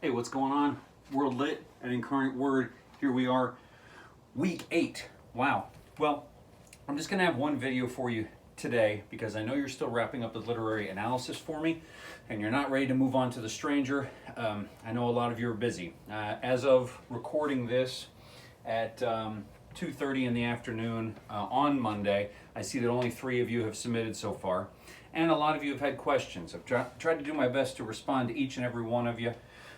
Hey, what's going on? World Lit and Incarnate Word. Here we are, week 8. Wow. Well, I'm just going to have one video for you today because I know you're still wrapping up the literary analysis for me and you're not ready to move on to The Stranger. I know a lot of you are busy. As of recording this at 2:30 in the afternoon on Monday, I see that only 3 of you have submitted so far. And a lot of you have had questions. I've tried to do my best to respond to each and every one of you.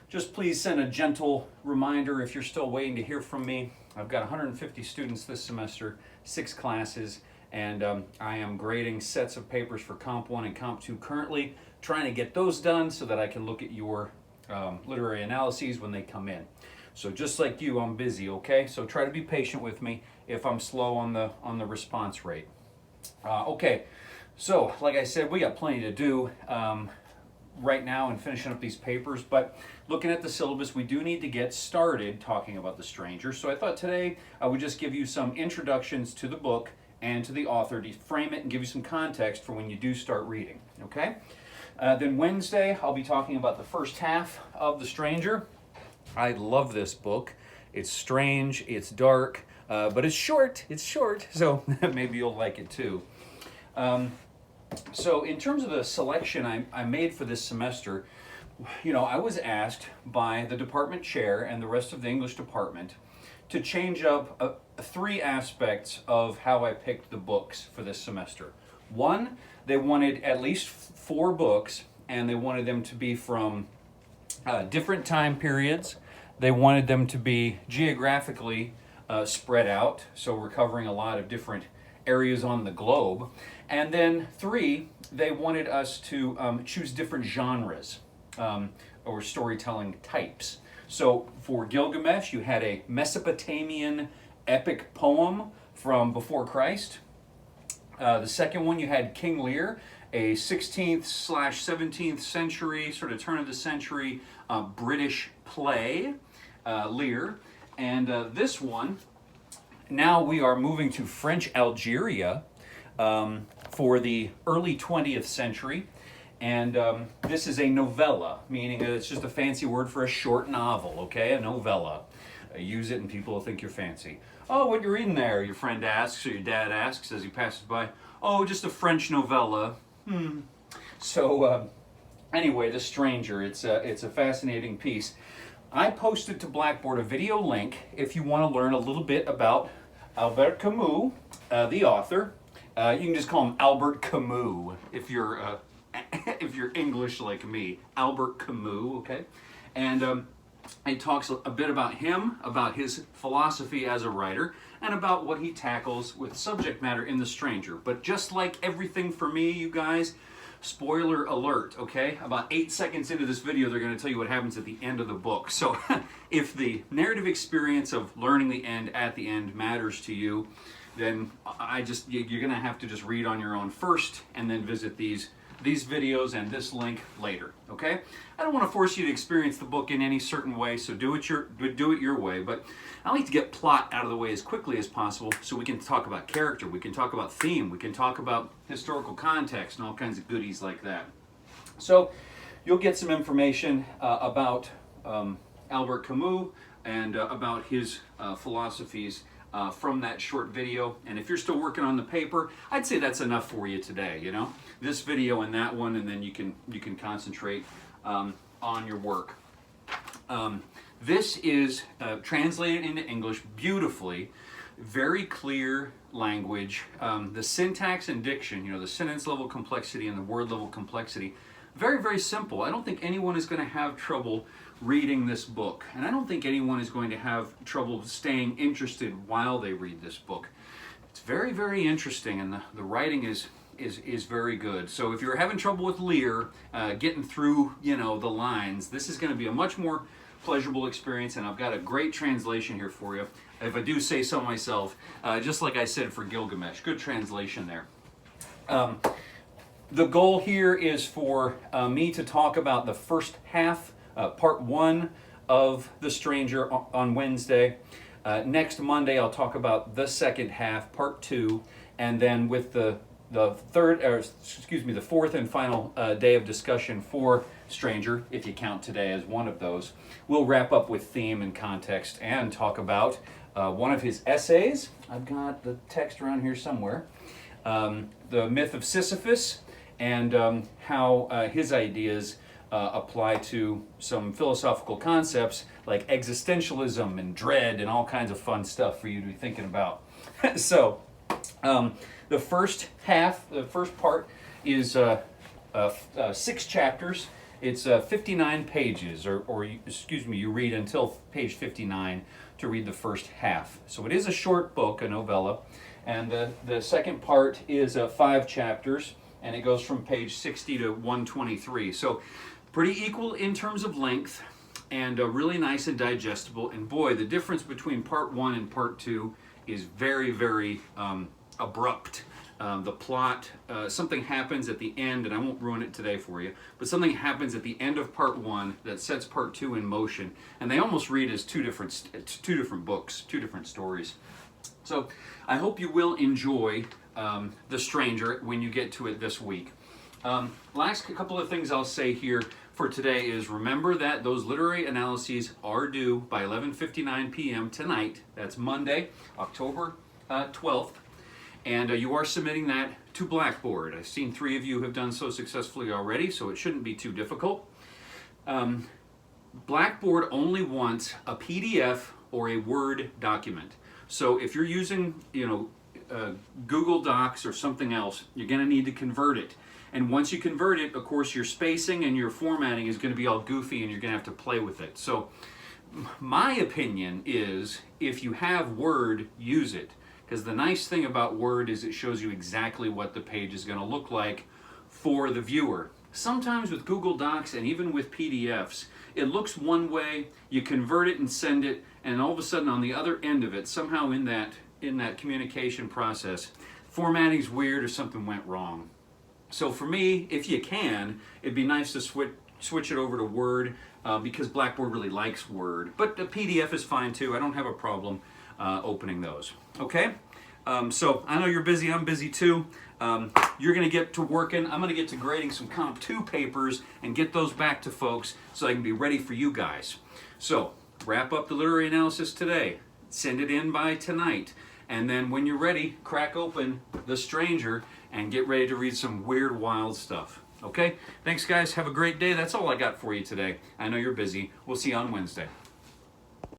Just please send a gentle reminder if you're still waiting to hear from me. I've got 150 students this semester, 6 classes, and I am grading sets of papers for Comp 1 and Comp 2 currently, trying to get those done so that I can look at your literary analyses when they come in. So just like you, I'm busy, okay? So try to be patient with me if I'm slow on the response rate. Okay, so like I said, we got plenty to do right now in finishing up these papers, but looking at the syllabus, we do need to get started talking about The Stranger. So I thought today I would just give you some introductions to the book and to the author to frame it and give you some context for when you do start reading, okay? Then Wednesday, I'll be talking about the first half of The Stranger. I love this book. It's strange, it's dark, but it's short, so maybe you'll like it too. So in terms of the selection I made for this semester, you know, I was asked by the department chair and the rest of the English department to change up 3 aspects of how I picked the books for this semester. One, they wanted at least 4 books, and they wanted them to be from different time periods. They wanted them to be geographically spread out, so we're covering a lot of different areas on the globe. And then 3, they wanted us to choose different genres or storytelling types. So for Gilgamesh, you had a Mesopotamian epic poem from before Christ. The second one, you had King Lear, a 16th/17th century, sort of turn of the century British play, Lear. And this one, now we are moving to French Algeria for the early 20th century. And this is a novella, meaning that it's just a fancy word for a short novel, okay? A novella. Use it and people will think you're fancy. Oh, what you reading there? Your friend asks, or your dad asks as he passes by. Oh, just a French novella. So anyway, The Stranger, it's a fascinating piece. I posted to Blackboard a video link if you want to learn a little bit about Albert Camus, the author. You can just call him Albert Camus if you're English like me. Albert Camus, okay? And it talks a bit about him, about his philosophy as a writer, and about what he tackles with subject matter in The Stranger. But just like everything for me, you guys, spoiler alert, okay? About 8 seconds into this video, they're going to tell you what happens at the end of the book. So if the narrative experience of learning the end at the end matters to you, then you're going to have to just read on your own first and then visit these videos and this link later, okay? I don't want to force you to experience the book in any certain way, so do it your way, but I like to get plot out of the way as quickly as possible so we can talk about character, we can talk about theme, we can talk about historical context and all kinds of goodies like that. So you'll get some information about Albert Camus and about his philosophies from that short video. And if you're still working on the paper, I'd say that's enough for you today, you know? This video and that one, and then you can concentrate on your work. This is translated into English beautifully, very clear language. The syntax and diction, you know, the sentence level complexity and the word level complexity, very, very simple. I don't think anyone is going to have trouble reading this book, and I don't think anyone is going to have trouble staying interested while they read this book. It's very, very interesting, and the writing is very good. So if you're having trouble with Lear, getting through, you know, the lines, this is going to be a much more pleasurable experience, and I've got a great translation here for you. If I do say so myself, just like I said for Gilgamesh, good translation there. The goal here is for me to talk about the first half, part 1 of The Stranger on Wednesday. Next Monday, I'll talk about the second half, part 2, and then with the the fourth and final day of discussion for Stranger, if you count today as one of those. We'll wrap up with theme and context and talk about one of his essays. I've got the text around here somewhere. The myth of Sisyphus, and how his ideas apply to some philosophical concepts like existentialism and dread and all kinds of fun stuff for you to be thinking about. So, the first part is 6 chapters. It's 59 pages, you read until page 59 to read the first half. So it is a short book, a novella, and the second part is 5 chapters, and it goes from page 60 to 123. So pretty equal in terms of length, and really nice and digestible. And boy, the difference between part 1 and part 2 is very, very abrupt. The plot, something happens at the end, and I won't ruin it today for you, but something happens at the end of part 1 that sets part 2 in motion, and they almost read as two different books, 2 different stories. So I hope you will enjoy The Stranger when you get to it this week. Last couple of things I'll say here for today is, remember that those literary analyses are due by 11:59 p.m. tonight. That's Monday, October 12th. And you are submitting that to Blackboard. I've seen 3 of you have done so successfully already, so it shouldn't be too difficult. Blackboard only wants a PDF or a Word document. So if you're using, Google Docs or something else, you're going to need to convert it. And once you convert it, of course, your spacing and your formatting is going to be all goofy, and you're going to have to play with it. So my opinion is, if you have Word, use it. Because the nice thing about Word is it shows you exactly what the page is going to look like for the viewer. Sometimes with Google Docs and even with PDFs, it looks one way, you convert it and send it, and all of a sudden on the other end of it, somehow in that communication process, formatting's weird or something went wrong. So for me, if you can, it'd be nice to switch it over to Word, because Blackboard really likes Word. But the PDF is fine too. I don't have a problem opening those. Okay? So I know you're busy, I'm busy too. You're going to get to working. I'm going to get to grading some Comp 2 papers and get those back to folks so I can be ready for you guys. So wrap up the literary analysis today. Send it in by tonight. And then when you're ready, crack open The Stranger and get ready to read some weird, wild stuff. Okay? Thanks, guys. Have a great day. That's all I got for you today. I know you're busy. We'll see you on Wednesday.